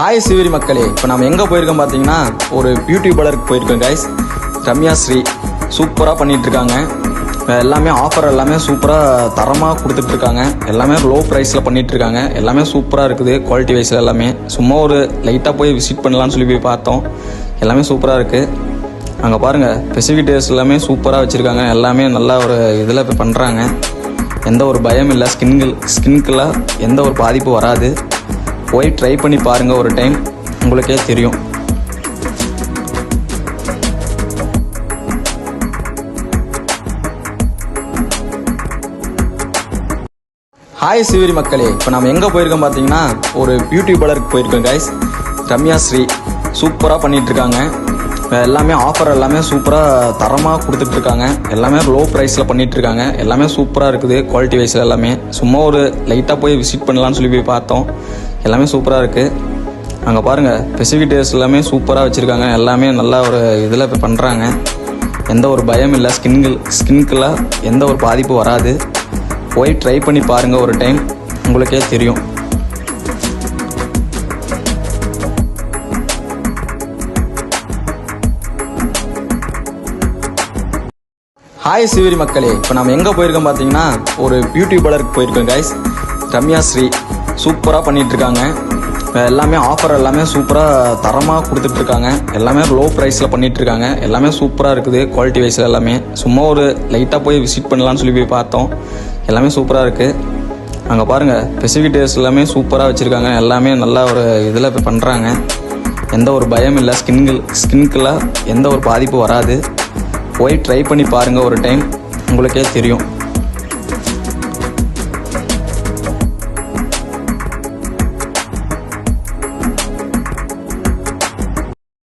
Hi சிவரி மக்களே, இப்போ நம்ம எங்கே போயிருக்கோம் பார்த்தீங்கன்னா ஒரு பியூட்டி பார்லருக்கு போயிருக்கோம் கைஸ். ரம்யா ஸ்ரீ சூப்பராக பண்ணிகிட்ருக்காங்க. எல்லாமே ஆஃபர் எல்லாமே சூப்பராக தரமாக கொடுத்துட்ருக்காங்க. எல்லாமே லோ ப்ரைஸில் பண்ணிகிட்ருக்காங்க. எல்லாமே சூப்பராக இருக்குது குவாலிட்டி வைஸில். எல்லாமே சும்மா ஒரு லைட்டாக போய் விசிட் பண்ணலான்னு சொல்லி போய் பார்த்தோம். எல்லாமே சூப்பராக இருக்குது. அங்கே பாருங்கள், ஃபெசிலிட்டிஸ் எல்லாமே சூப்பராக வச்சுருக்காங்க. எல்லாமே நல்லா ஒரு இதில் இப்போ பண்ணுறாங்க. எந்த ஒரு பயம் இல்லை. ஸ்கின்னுக்கெல்லாம் எந்த ஒரு பாதிப்பு வராது. போய் ட்ரை பண்ணி பாருங்கள் ஒரு டைம், உங்களுக்கே தெரியும். ஹாய் சிவரி மக்களே, இப்போ நம்ம எங்கே போயிருக்கோம் பார்த்தீங்கன்னா ஒரு பியூட்டி பார்லருக்கு போயிருக்கோம் கைஸ். ரம்யா ஸ்ரீ சூப்பராக பண்ணிகிட்ருக்காங்க. எல்லாமே ஆஃபர் எல்லாமே சூப்பராக தரமாக கொடுத்துட்ருக்காங்க. எல்லாமே லோ ப்ரைஸில் பண்ணிகிட்ருக்காங்க. எல்லாமே சூப்பராக இருக்குது குவாலிட்டி வைஸில். எல்லாமே சும்மா ஒரு லைட்டாக போய் விசிட் பண்ணலான்னு சொல்லி போய் பார்த்தோம். எல்லாமே சூப்பராக இருக்குது. அங்கே பாருங்கள், ஃபெசிலிட்டிஸ் எல்லாமே சூப்பராக வச்சுருக்காங்க. எல்லாமே நல்லா ஒரு இதில் இப்போ பண்ணுறாங்க. எந்த ஒரு பயம் இல்லை. ஸ்கின்னுக்கெல்லாம் எந்த ஒரு பாதிப்பு வராது. போய் ட்ரை பண்ணி பாருங்கள் ஒரு டைம், உங்களுக்கே தெரியும். ஹாய் சிவரி மக்களே, இப்போ நம்ம எங்கே போயிருக்கோம் பார்த்தீங்கன்னா ஒரு பியூட்டி பார்லருக்கு போயிருக்கோம் கைஸ். ரம்யா ஸ்ரீ சூப்பராக பண்ணிகிட்ருக்காங்க. எல்லாமே ஆஃபர் எல்லாமே சூப்பராக தரமாக கொடுத்துட்ருக்காங்க. எல்லாமே லோ ப்ரைஸில் பண்ணிகிட்ருக்காங்க. எல்லாமே சூப்பராக இருக்குது குவாலிட்டி வைஸில். எல்லாமே சும்மா ஒரு லைட்டாக போய் விசிட் பண்ணலான்னு சொல்லி போய் பார்த்தோம். எல்லாமே சூப்பராக இருக்குது. அங்கே பாருங்கள், ஃபெசிலிட்டிஸ் எல்லாமே சூப்பராக வச்சுருக்காங்க. எல்லாமே நல்லா ஒரு இதில் இப்போ பண்ணுறாங்க. எந்த ஒரு பயம் இல்லை. ஸ்கின்னுக்கெல்லாம் எந்த ஒரு பாதிப்பு வராது. போய் ட்ரை பண்ணி பாருங்கள் ஒரு டைம், உங்களுக்கே தெரியும்.